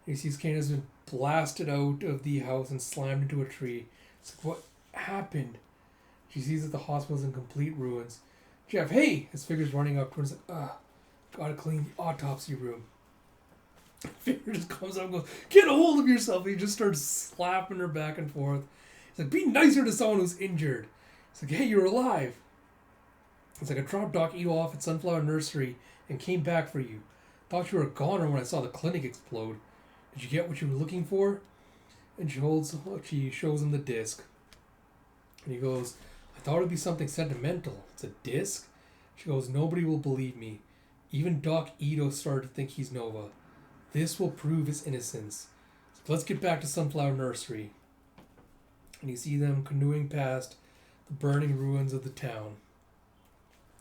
he sees Kana's been blasted out of the house and slammed into a tree. It's like, what happened? She sees that the hospital's in complete ruins. Jeff, hey! His Figure's running up towards gotta clean the autopsy room. Figure just comes up and goes, get a hold of yourself! And he just starts slapping her back and forth. He's like, be nicer to someone who's injured. He's like, hey, you're alive. It's like, I dropped Doc Ito off at Sunflower Nursery and came back for you. Thought you were a goner when I saw the clinic explode. Did you get what you were looking for? And she shows him the disc. And he goes, I thought it would be something sentimental. It's a disc? She goes, nobody will believe me. Even Doc Ito started to think he's Nova. This will prove his innocence. So let's get back to Sunflower Nursery. And you see them canoeing past the burning ruins of the town.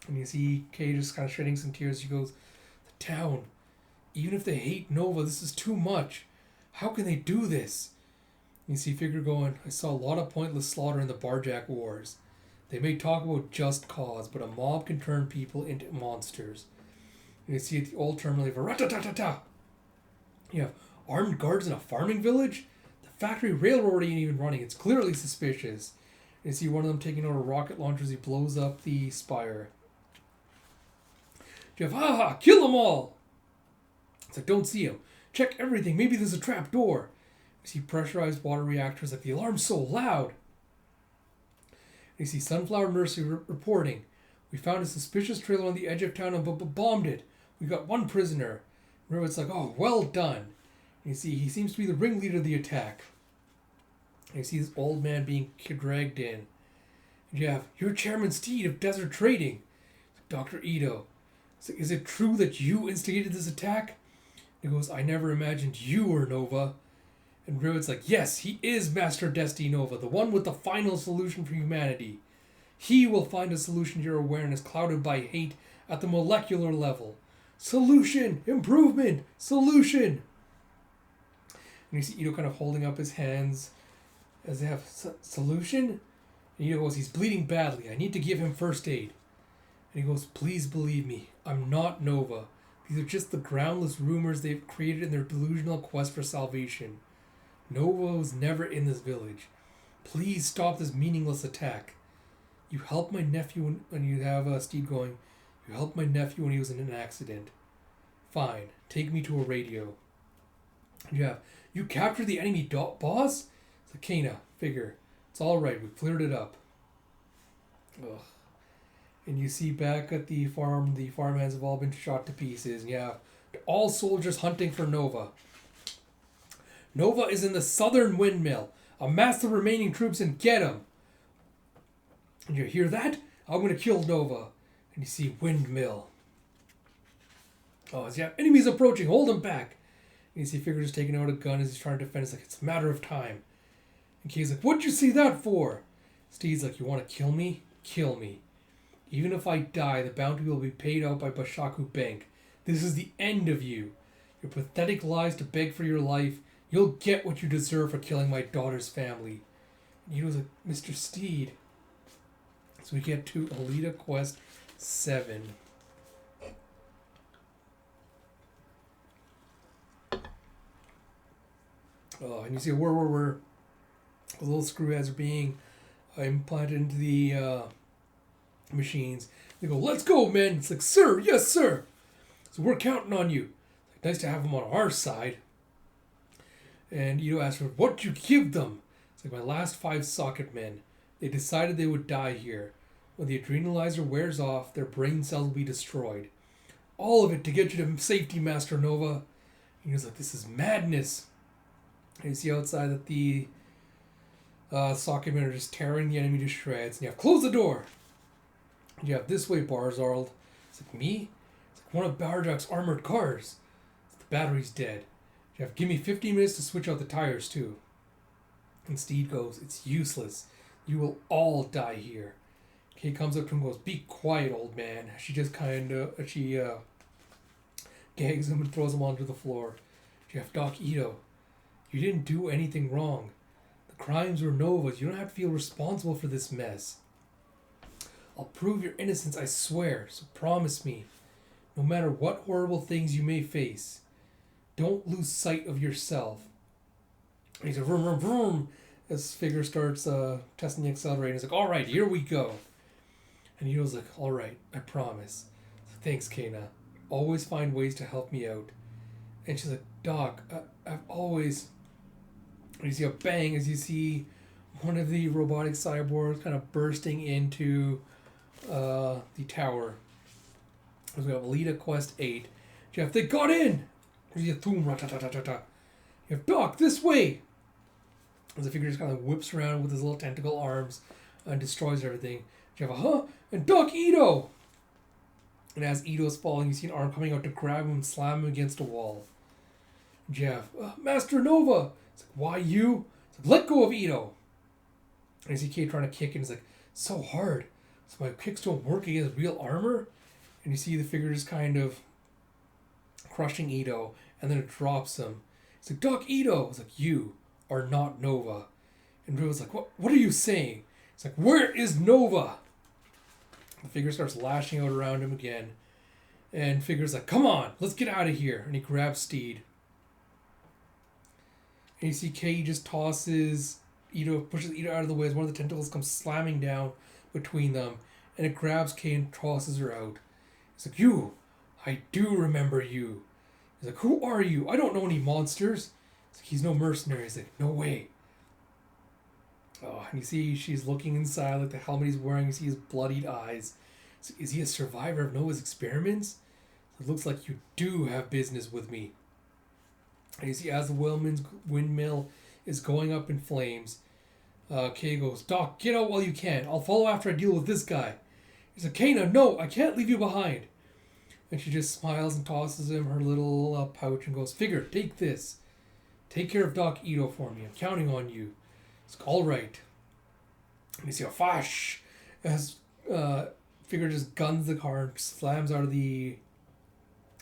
And you see Kay just kind of shedding some tears. She goes, the town. Even if they hate Nova, this is too much. How can they do this? You see Figure going, I saw a lot of pointless slaughter in the Barjack Wars. They may talk about just cause, but a mob can turn people into monsters. And you see at the old terminal, you have a rat-ta-ta-ta-ta. You have armed guards in a farming village? The factory railroad ain't even running. It's clearly suspicious. And you see one of them taking out a rocket launcher as he blows up the spire. You have, ha-ha, kill them all! It's like, don't see him. Check everything. Maybe there's a trap door. You see pressurized water reactors, like the alarm's so loud. You see Sunflower Nursery reporting. We found a suspicious trailer on the edge of town and bombed it. We got one prisoner. Rivet's like, oh, well done. And you see he seems to be the ringleader of the attack. And you see this old man being dragged in. And you have, you're Chairman Steed of Desert Trading. Dr. Ito. Like, is it true that you instigated this attack? He goes, I never imagined you were Nova. And Rivet's like, yes, he is Master Destiny Nova, the one with the final solution for humanity. He will find a solution to your awareness clouded by hate at the molecular level. Solution! Improvement! Solution! And you see Ito kind of holding up his hands as they have solution. And Ito goes, he's bleeding badly. I need to give him first aid. And he goes, please believe me, I'm not Nova. These are just the groundless rumors they've created in their delusional quest for salvation. Nova was never in this village. Please stop this meaningless attack. You helped my nephew when you have Steed going. You helped my nephew when he was in an accident. Fine, take me to a radio. Yeah, you captured the enemy boss? It's like, Kana, figure. It's alright, we cleared it up. Ugh. And you see back at the farmhands have all been shot to pieces. And you have all soldiers hunting for Nova. Nova is in the southern windmill. Amass the remaining troops and get him. And you hear that? I'm going to kill Nova. And you see windmill. Oh, yeah, enemies approaching. Hold them back. And you see Figure just taking out a gun as he's trying to defend. It's like, it's a matter of time. And Kay's like, what'd you see that for? Steve's like, you want to kill me? Kill me. Even if I die, the bounty will be paid out by Bashaku Bank. This is the end of you. Your pathetic lies to beg for your life. You'll get what you deserve for killing my daughter's family. And he was like, Mr. Steed. So we get to Alita Quest 7. Oh, and you see where the little screw heads are being implanted into the machines. They go, let's go, men. It's like, sir, yes, sir. So we're counting on you. It's like, nice to have them on our side. And Ito asks for, what'd you give them? It's like, my last 5 socket men. They decided they would die here. When the adrenalizer wears off, their brain cells will be destroyed. All of it to get you to safety, Master Nova. And he was like, this is madness. And you see outside that the socket men are just tearing the enemy to shreds. And you have, close the door. And you have, this way, Barzard. It's like, me? It's like one of Barjack's armored cars. The battery's dead. You have, give me 15 minutes to switch out the tires, too. And Steed goes, it's useless. You will all die here. Kay comes up to him and goes, be quiet, old man. She just kind of, gags him and throws him onto the floor. You have, Doc Ito. You didn't do anything wrong. The crimes were Nova's. You don't have to feel responsible for this mess. I'll prove your innocence, I swear. So promise me, no matter what horrible things you may face, don't lose sight of yourself. And he's like, vroom, vroom, vroom. As Figure starts testing the accelerator. He's like, all right, here we go. And Ito's like, all right, I promise. Thanks, Kana. Always find ways to help me out. And she's like, Doc, I've always... And you see a bang as you see one of the robotic cyborgs kind of bursting into the tower. As we have Alita Quest 8. Jeff, they got in! You have, Doc, this way! As the Figure just kind of whips around with his little tentacle arms and destroys everything. You have, huh? And Doc Ito! And as Ito's falling, you see an arm coming out to grab him and slam him against a wall. Jeff, Master Nova! It's like, why you? It's like, let go of Ito! And you see Kate trying to kick, and it's like, so hard. So my kicks don't work against real armor? And you see the Figure just kind of crushing Ito, and then it drops him. It's like, Doc Ito! It's like, you are not Nova. And Rivet's like, what are you saying? It's like, where is Nova? The Figure starts lashing out around him again. And Figure's like, come on, let's get out of here. And he grabs Steed. And you see Kay just tosses Ito, pushes Ito out of the way as one of the tentacles comes slamming down between them. And it grabs Kay and tosses her out. He's like, you, I do remember you. He's like, who are you? I don't know any monsters. He's like, he's no mercenary. He's like, no way. Oh, and you see she's looking inside, like the helmet he's wearing. You see his bloodied eyes. So is he a survivor of Nova's experiments? It looks like you do have business with me. And you see as the windmill is going up in flames, Kay goes, Doc, get out while you can. I'll follow after I deal with this guy. He's like, Kana, no, I can't leave you behind. And she just smiles and tosses him her little pouch and goes, Figure, take this. Take care of Doc Ito for me. I'm counting on you. It's all right. And you see a flash as Figure just guns the car and slams out of the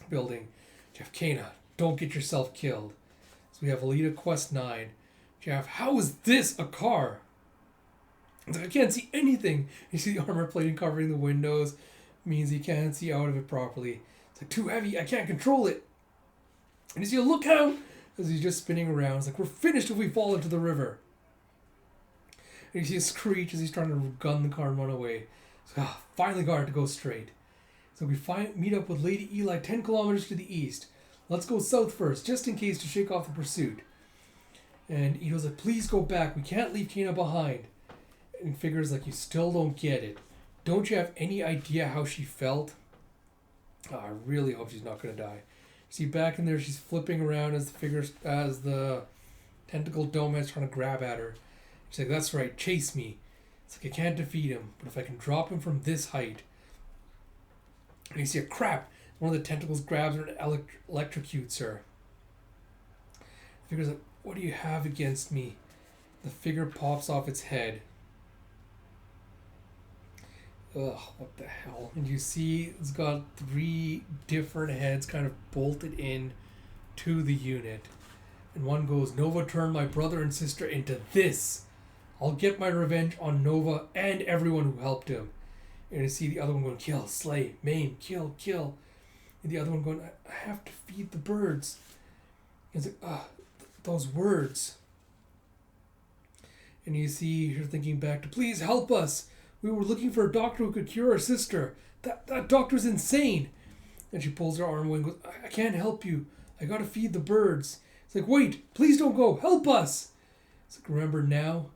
building. Jeff, Kana, don't get yourself killed. So we have Alita Quest 9. Jeff, how is this a car? It's like, I can't see anything. You see the armor plating covering the windows. Means he can't see out of it properly. It's like, too heavy. I can't control it. And you see a look out as he's just spinning around. It's like, we're finished if we fall into the river. And you see a screech as he's trying to gun the car and run away. So, finally got it to go straight. So we meet up with Lady Eli 10 kilometers to the east. Let's go south first, just in case to shake off the pursuit. And Ito's like, please go back. We can't leave Kana behind. And Figure's like, you still don't get it. Don't you have any idea how she felt? Oh, I really hope she's not going to die. See, back in there, she's flipping around as the tentacle dome is trying to grab at her. She's like, that's right, chase me. It's like, I can't defeat him, but if I can drop him from this height. And you see a crap. One of the tentacles grabs her and electrocutes her. Figure's like, what do you have against me? The figure pops off its head. Ugh, what the hell? And you see it's got 3 different heads kind of bolted in to the unit. And one goes, Nova turned my brother and sister into this. I'll get my revenge on Nova and everyone who helped him. And you see the other one going, kill, slay, maim, kill, kill. And the other one going, I have to feed the birds. And it's like, those words. And you see her thinking back to, please help us. We were looking for a doctor who could cure our sister. That doctor's insane. And she pulls her arm away and goes, I can't help you. I gotta feed the birds. It's like, wait, please don't go. Help us. It's like, remember now?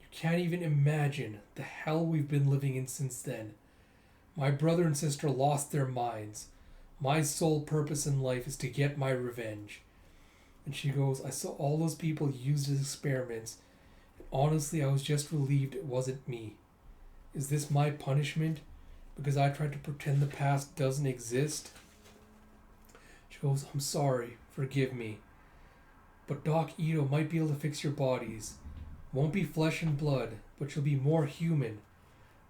You can't even imagine the hell we've been living in since then. My brother and sister lost their minds. My sole purpose in life is to get my revenge. And she goes, I saw all those people used as experiments. And honestly, I was just relieved it wasn't me. Is this my punishment? Because I tried to pretend the past doesn't exist? She goes, I'm sorry. Forgive me. But Doc Ito might be able to fix your bodies. Won't be flesh and blood, but you'll be more human.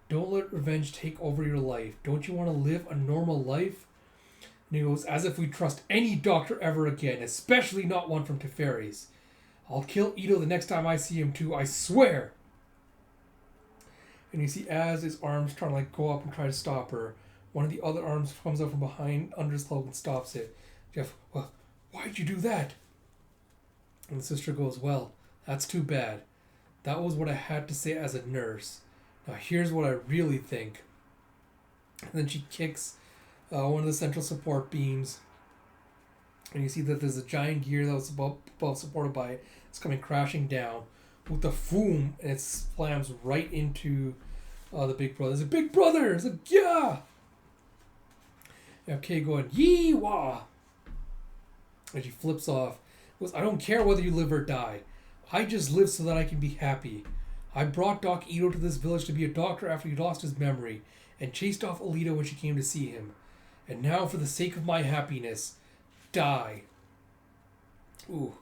Don't let revenge take over your life. Don't you want to live a normal life? And he goes, as if we trust any doctor ever again, especially not one from Teferi's. I'll kill Ito the next time I see him too, I swear. And you see as his arms trying to go up and try to stop her, one of the other arms comes out from behind under his cloak and stops it. Jeff, well, why'd you do that? And the sister goes, well, that's too bad. That was what I had to say as a nurse. Now here's what I really think. And then she kicks one of the central support beams. And you see that there's a giant gear that was above supported by it. It's coming crashing down with the foom, and it slams right into the big brother. It's a big brother! It's like, yeah! And Kay going, yee-wah! And she flips off. Goes, I don't care whether you live or die. I just live so that I can be happy. I brought Doc Ito to this village to be a doctor after he lost his memory, and chased off Alita when she came to see him. And now, for the sake of my happiness, die. Ooh.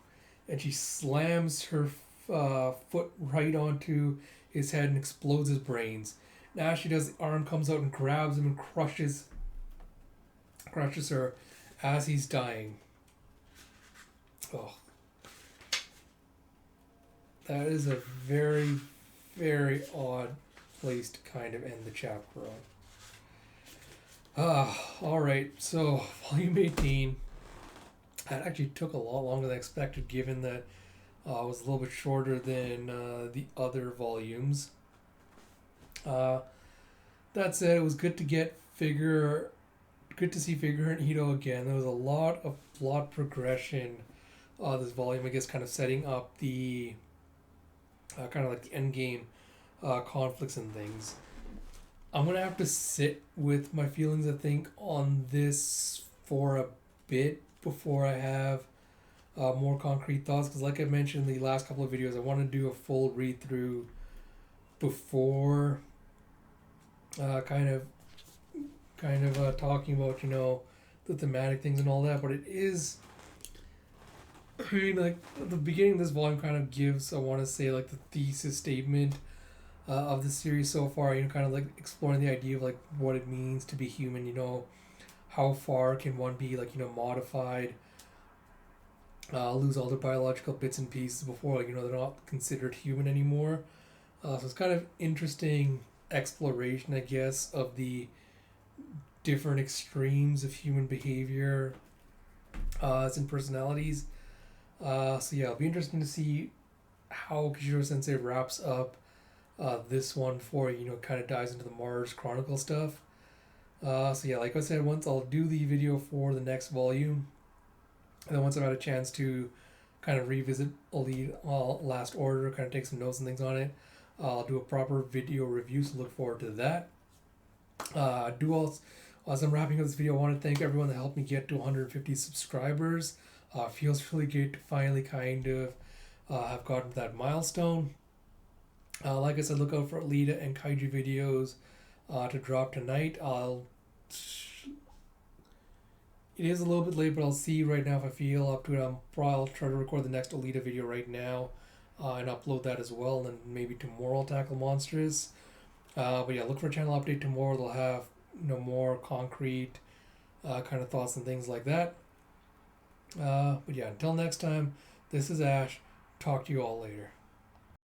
And she slams her foot right onto his head and explodes his brains. Now she does, the arm comes out and grabs him and crushes her as he's dying. Oh. That is a very, very odd place to kind of end the chapter on. Alright, so volume 18. That actually took a lot longer than I expected, given that it was a little bit shorter than the other volumes. That said, it was good to see Figure and Ito again. There was a lot of plot progression this volume, I guess, kind of setting up the kind of like the end game conflicts and things. I'm gonna have to sit with my feelings, I think, on this for a bit before I have more concrete thoughts, because like I mentioned in the last couple of videos, I want to do a full read through before kind of talking about, the thematic things and all that. But it is I mean, like the beginning of this volume kind of gives, I want to say, like the thesis statement of the series so far. You know, kind of like exploring the idea of like what it means to be human. You know, how far can one be like modified, lose all their biological bits and pieces before like they're not considered human anymore. So it's kind of interesting exploration, I guess, of the different extremes of human behavior as in personalities. So yeah, it'll be interesting to see how Kishiro Sensei wraps up this one before kind of dives into the Mars Chronicle stuff. So yeah, like I said, once I'll do the video for the next volume, and then once I've had a chance to kind of revisit Elite Last Order, kind of take some notes and things on it, I'll do a proper video review. So look forward to that. Do also, as I'm wrapping up this video, I want to thank everyone that helped me get to 150 subscribers. Feels really great to finally kind of have gotten to that milestone. Like I said, look out for Alita and Kaiju videos to drop tonight. It is a little bit late, but I'll see right now if I feel up to it. I'll try to record the next Alita video right now and upload that as well. And then maybe tomorrow I'll tackle Monstrous. But yeah, look for a channel update tomorrow. They'll have more concrete kind of thoughts and things like that. But yeah, until next time, this is Ash. Talk to you all later.